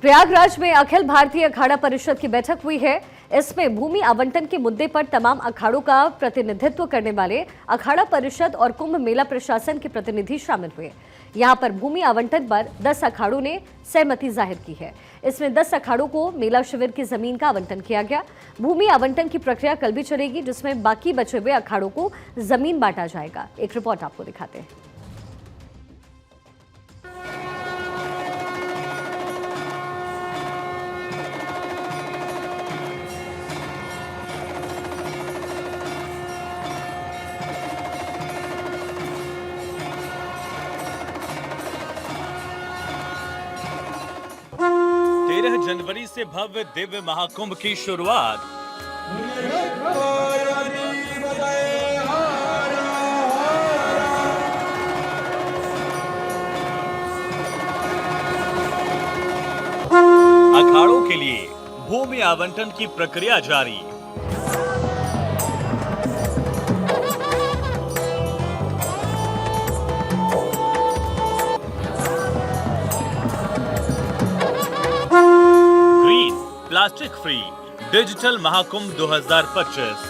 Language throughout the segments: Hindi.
प्रयागराज में अखिल भारतीय अखाड़ा परिषद की बैठक हुई है। इसमें भूमि आवंटन के मुद्दे पर तमाम अखाड़ों का प्रतिनिधित्व करने वाले अखाड़ा परिषद और कुंभ मेला प्रशासन के प्रतिनिधि शामिल हुए। यहां पर भूमि आवंटन पर 10 अखाड़ों ने सहमति जाहिर की है। इसमें 10 अखाड़ों को मेला शिविर की जमीन का आवंटन किया गया। भूमि आवंटन की प्रक्रिया कल भी चलेगी, जिसमें बाकी बचे हुए अखाड़ों को जमीन बांटा जाएगा। एक रिपोर्ट आपको दिखाते हैं। जनवरी से भव्य दिव्य महाकुंभ की शुरुआत। अखाड़ों के लिए भूमि आवंटन की प्रक्रिया जारी। Plastic free digital Mahakumbh 2025।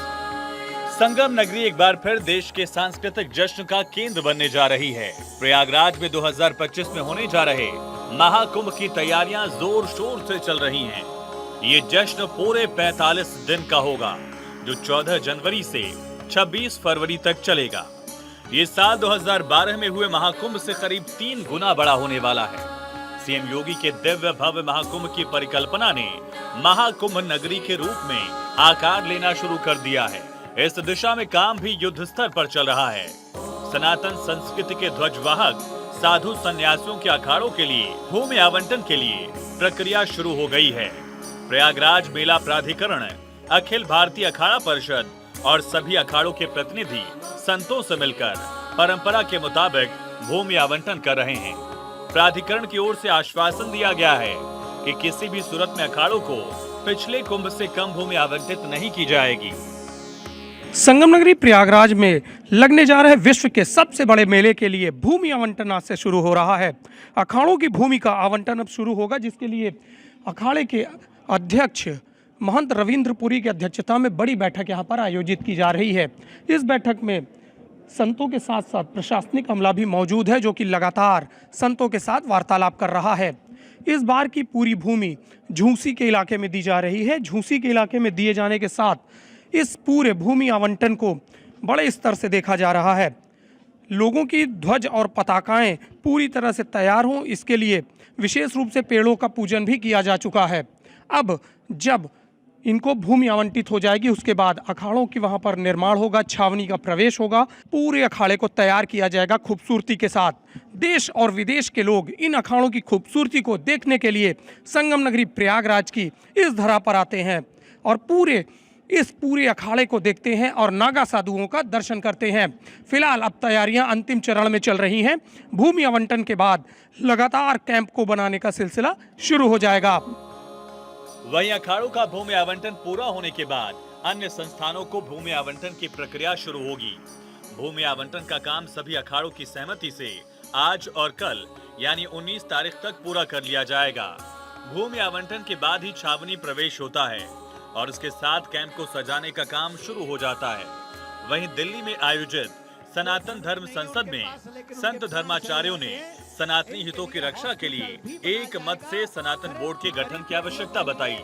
संगम नगरी एक बार फिर देश के सांस्कृतिक जश्न का केंद्र बनने जा रही है। प्रयागराज में 2025 में होने जा रहे महाकुंभ की तैयारियां जोर शोर से चल रही हैं। ये जश्न पूरे 45 दिन का होगा, जो 14 जनवरी से 26 फरवरी तक चलेगा। ये साल 2012 में हुए महाकुंभ से करीब 3 गुना बड़ा होने वाला है। सीएम योगी के दिव्य भव्य महाकुंभ की परिकल्पना ने महाकुंभ नगरी के रूप में आकार लेना शुरू कर दिया है। इस दिशा में काम भी युद्ध स्तर पर चल रहा है। सनातन संस्कृति के ध्वजवाहक साधु संन्यासियों के अखाड़ों के लिए भूमि आवंटन के लिए प्रक्रिया शुरू हो गई है। प्रयागराज मेला प्राधिकरण, अखिल भारतीय अखाड़ा परिषद और सभी अखाड़ों के प्रतिनिधि संतों से मिलकर परंपरा के मुताबिक भूमि आवंटन कर रहे हैं। प्राधिकरण की ओर से आश्वासन दिया गया है कि किसी भी सूरत में अखाड़ों को पिछले कुंभ से कम भूमि आवंटित नहीं की जाएगी। संगम नगरी प्रयागराज में लगने जा रहे विश्व के सबसे बड़े मेले के लिए भूमि आवंटन आज से शुरू हो रहा है। अखाड़ों की भूमि का आवंटन अब शुरू होगा, जिसके लिए अखाड़े के अध्यक्ष महंत रविंद्रपुरी की अध्यक्षता में बड़ी बैठक यहाँ पर आयोजित की जा रही है। इस बैठक में संतों के साथ साथ प्रशासनिक अमला भी मौजूद है, जो कि लगातार संतों के साथ वार्तालाप कर रहा है। इस बार की पूरी भूमि झूसी के इलाके में दी जा रही है। झूसी के इलाके में दिए जाने के साथ इस पूरे भूमि आवंटन को बड़े स्तर से देखा जा रहा है। लोगों की ध्वज और पताकाएं पूरी तरह से तैयार हों, इसके लिए विशेष रूप से पेड़ों का पूजन भी किया जा चुका है। अब जब इनको भूमि आवंटित हो जाएगी, उसके बाद अखाड़ों की वहां पर निर्माण होगा, छावनी का प्रवेश होगा, पूरे अखाड़े को तैयार किया जाएगा खूबसूरती के साथ। देश और विदेश के लोग इन अखाड़ों की खूबसूरती को देखने के लिए संगम नगरी प्रयागराज की इस धरा पर आते हैं और इस पूरे अखाड़े को देखते हैं और नागा साधुओं का दर्शन करते हैं। फिलहाल अब तैयारियां अंतिम चरण में चल रही हैं। भूमि आवंटन के बाद लगातार कैंप को बनाने का सिलसिला शुरू हो जाएगा। वहीं अखाड़ों का भूमि आवंटन पूरा होने के बाद अन्य संस्थानों को भूमि आवंटन की प्रक्रिया शुरू होगी। भूमि आवंटन का काम सभी अखाड़ों की सहमति से आज और कल यानी 19 तारीख तक पूरा कर लिया जाएगा। भूमि आवंटन के बाद ही छावनी प्रवेश होता है और इसके साथ कैंप को सजाने का काम शुरू हो जाता है। वहीं दिल्ली में आयोजित सनातन धर्म संसद में संत धर्माचार्यों ने सनातनी हितों की रक्षा के लिए एक मत से सनातन बोर्ड के गठन की आवश्यकता बताई।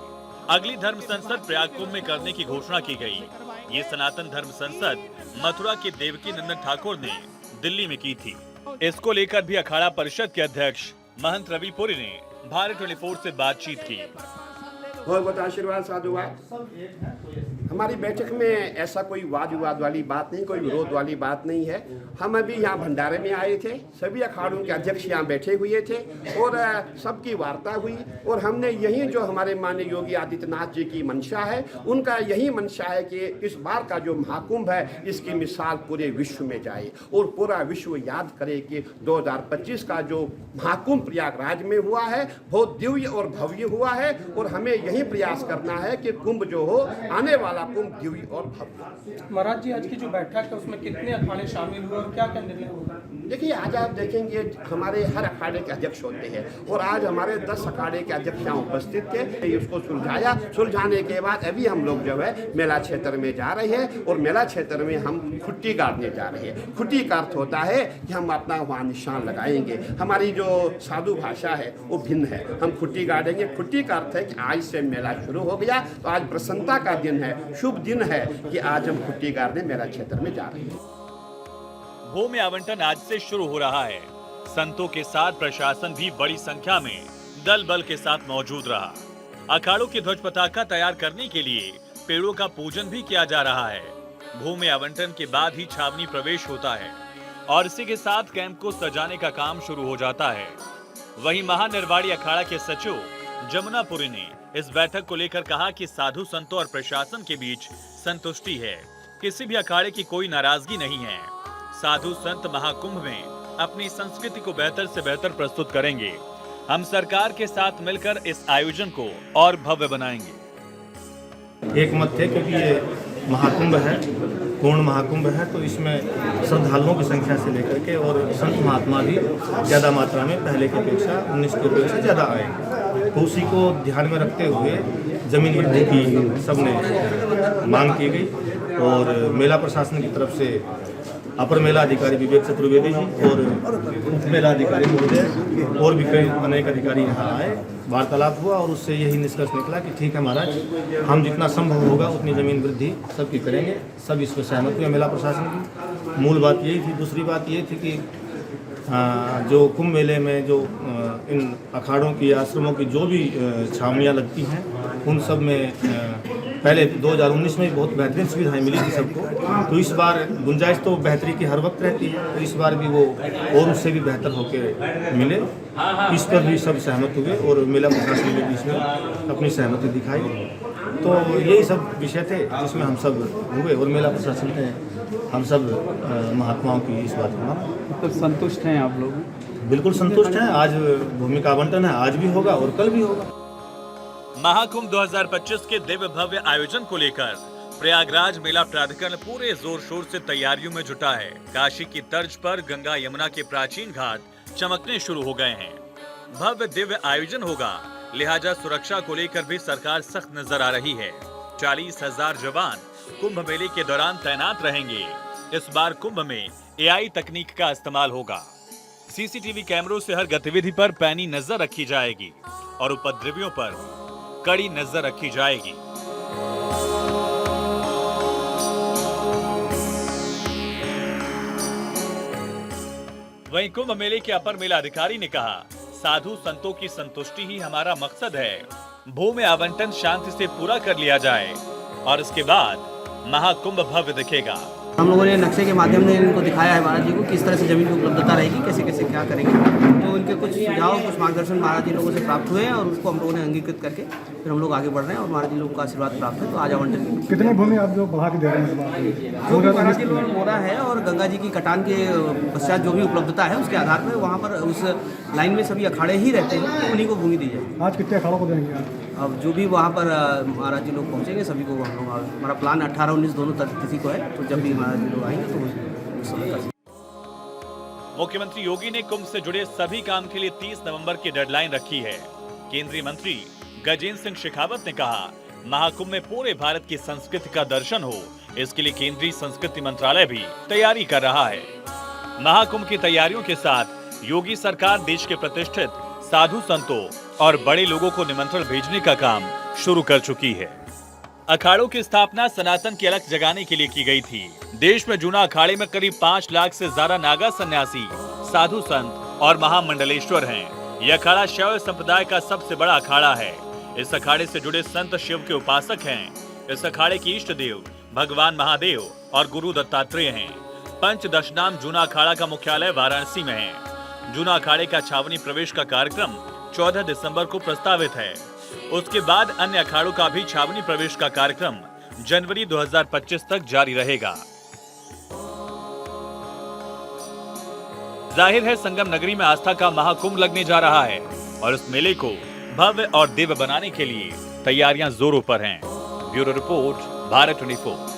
अगली धर्म संसद प्रयाग कुंभ में करने की घोषणा की गई। ये सनातन धर्म संसद मथुरा के देवकी नंदन ठाकुर ने दिल्ली में की थी। इसको लेकर भी अखाड़ा परिषद के अध्यक्ष महंत रविपुरी ने भारत 24 से बातचीत की। बहुत बहुत आशीर्वाद साधुवाद। हमारी बैठक में ऐसा कोई वाद विवाद वाली बात नहीं, कोई विरोध वाली बात नहीं है। हम अभी यहाँ भंडारे में आए थे, सभी अखाड़ों के अध्यक्ष यहाँ बैठे हुए थे और सबकी वार्ता हुई और हमने यही जो हमारे माननीय योगी आदित्यनाथ जी की मंशा है, उनका यही मंशा है कि इस बार का जो महाकुंभ है, इसकी मिसाल पूरे विश्व में जाए और पूरा विश्व याद करे कि 2025 का जो महाकुंभ प्रयागराज में हुआ है बहुत दिव्य और भव्य हुआ है और हमें यही प्रयास करना है कि कुंभ जो हो आने वाला हमारा कुंभ दिव्य और भव्य। महाराज जी, आज की जो बैठक है उसमें कितने अखाड़े शामिल हुए और क्या क्या निर्णय होगा? देखिए, आज आप देखेंगे हमारे हर अखाड़े के अध्यक्ष होते हैं और आज हमारे 10 अखाड़े के अध्यक्ष यहाँ उपस्थित थे। उसको सुलझाने के बाद अभी हम लोग जो है मेला क्षेत्र में जा रहे हैं और मेला क्षेत्र में हम खुट्टी गाड़ने जा रहे हैं। खुट्टी का अर्थ होता है कि हम अपना वहाँ निशान लगाएंगे। हमारी जो साधु भाषा है वो भिन्न है, हम खुट्टी गाड़ेंगे। खुट्टी का अर्थ है कि आज से मेला शुरू हो गया, तो आज प्रसन्नता का दिन है, शुभ दिन है कि आज हम खुट्टी गाड़ने मेला क्षेत्र में जा रहे हैं। भूमि आवंटन आज से शुरू हो रहा है। संतों के साथ प्रशासन भी बड़ी संख्या में दल बल के साथ मौजूद रहा। अखाड़ों की ध्वज पताका तैयार करने के लिए पेड़ों का पूजन भी किया जा रहा है। भूमि आवंटन के बाद ही छावनी प्रवेश होता है और इसी के साथ कैंप को सजाने का काम शुरू हो जाता है। वहीं महानिर्वाणी अखाड़ा के सचिव जमुनापुरी ने इस बैठक को लेकर कहा कि साधु संतों और प्रशासन के बीच संतुष्टि है, किसी भी अखाड़े की कोई नाराजगी नहीं है। साधु संत महाकुंभ में अपनी संस्कृति को बेहतर से बेहतर प्रस्तुत करेंगे। हम सरकार के साथ मिलकर इस आयोजन को और भव्य बनाएंगे। एक मत थे, क्योंकि ये महाकुंभ है, पूर्ण महाकुंभ है, तो इसमें श्रद्धालुओं की संख्या से लेकर के और संत महात्मा भी ज़्यादा मात्रा में पहले की अपेक्षा 19 की अपेक्षा ज़्यादा आएंगे। तो उसी को ध्यान में रखते हुए जमीन वृद्धि की सबने मांग की गई और मेला प्रशासन की तरफ से अपर मेला अधिकारी विवेक चतुर्वेदी जी और उप मेला अधिकारी महोदय और भी कई अनेक अधिकारी यहाँ आए, वार्तालाप हुआ और उससे यही निष्कर्ष निकला कि ठीक है महाराज, हम जितना संभव होगा उतनी ज़मीन वृद्धि सबकी करेंगे। सब इस पर सहमत हुए मेला प्रशासन की। मूल बात यही थी। दूसरी बात ये थी कि जो कुंभ मेले में जो इन अखाड़ों की आश्रमों की जो भी छावनियाँ लगती हैं, उन सब में पहले 2019 में बहुत बेहतरीन सुविधाएं मिली थी सबको, तो इस बार गुंजाइश तो बेहतरी की हर वक्त रहती है, तो इस बार भी वो और उससे भी बेहतर होकर मिले। इस पर भी सब सहमत हुए और मेला प्रशासन के बीच में अपनी सहमति दिखाई। तो यही सब विषय थे जिसमें हम सब हुए और मेला प्रशासन ने हम सब महात्माओं की इस बात को मतलब संतुष्ट हैं आप लोग? बिल्कुल संतुष्ट हैं। आज भूमि का आवंटन है, आज भी होगा और कल भी होगा। महाकुंभ 2025 के दिव्य भव्य आयोजन को लेकर प्रयागराज मेला प्राधिकरण पूरे जोर शोर से तैयारियों में जुटा है। काशी की तर्ज पर गंगा यमुना के प्राचीन घाट चमकने शुरू हो गए हैं। भव्य दिव्य आयोजन होगा, लिहाजा सुरक्षा को लेकर भी सरकार सख्त नजर आ रही है। 40,000 जवान कुंभ मेले के दौरान तैनात रहेंगे। इस बार कुंभ में AI तकनीक का इस्तेमाल होगा। CCTV कैमरों से हर गतिविधि पर पैनी नजर रखी जाएगी और उपद्रवियों पर कड़ी नजर रखी जाएगी। वहीं कुंभ मेले के अपर मेला अधिकारी ने कहा, साधु संतों की संतुष्टि ही हमारा मकसद है। भूमि आवंटन शांति से पूरा कर लिया जाए और इसके बाद महाकुंभ भव्य दिखेगा। हम लोगों ने नक्शे के माध्यम से इनको दिखाया है महाराज जी को किस तरह से जमीन की उपलब्धता रहेगी, कैसे कैसे क्या करेंगे। तो इनके कुछ सुझाव, कुछ मार्गदर्शन महाराज जी लोगों से प्राप्त हुए हैं और उसको हम लोगों ने अंगीकृत करके फिर हम लोग आगे बढ़ रहे हैं और महाराज जी लोगों का आशीर्वाद प्राप्त है। तो आज आवंटन कितने भूमि आप जो बढ़ा के दे रहे हैं? जो भी महाराज जी लोग मोरा है और गंगा जी की कटान के पश्चात जो भी उपलब्धता है उसके आधार पर वहाँ पर उस लाइन में सभी अखाड़े ही रहते हैं, तो उन्हीं को भूमि दी जाएगी। आज कितने अखाड़ों को देंगे आप? अब जो भी वहाँ पर महाराज जी लोग पहुँचेंगे सभी को हम लोग, हमारा प्लान 18-19 दोनों तिथि को है, तो जब भी महाराज जी लोग आएंगे तो उस समय का। मुख्यमंत्री योगी ने कुंभ से जुड़े सभी काम के लिए 30 नवंबर की डेडलाइन रखी है। केंद्रीय मंत्री गजेंद्र सिंह शेखावत ने कहा, महाकुंभ में पूरे भारत की संस्कृति का दर्शन हो, इसके लिए केंद्रीय संस्कृति मंत्रालय भी तैयारी कर रहा है। महाकुंभ की तैयारियों के साथ योगी सरकार देश के प्रतिष्ठित साधु संतों और बड़े लोगों को निमंत्रण भेजने का काम शुरू कर चुकी है। अखाड़ों की स्थापना सनातन की अलख जगाने के लिए की गई थी। देश में जूना अखाड़े में करीब 5 लाख से ज्यादा नागा सन्यासी, साधु संत और महामंडलेश्वर हैं। यह अखाड़ा शैव संप्रदाय का सबसे बड़ा अखाड़ा है। इस अखाड़े से जुड़े संत शिव के उपासक हैं। इस अखाड़े के इष्ट देव भगवान महादेव और गुरु दत्तात्रेय हैं। पंचदशनाम जूना अखाड़ा का मुख्यालय वाराणसी में है। जूना अखाड़े का छावनी प्रवेश का कार्यक्रम 14 दिसंबर को प्रस्तावित है। उसके बाद अन्य अखाड़ों का भी छावनी प्रवेश का कार्यक्रम जनवरी 2025 तक जारी रहेगा। जाहिर है संगम नगरी में आस्था का महाकुंभ लगने जा रहा है और इस मेले को भव्य और दिव्य बनाने के लिए तैयारियां जोरों पर हैं। Bureau report, Bharat 24।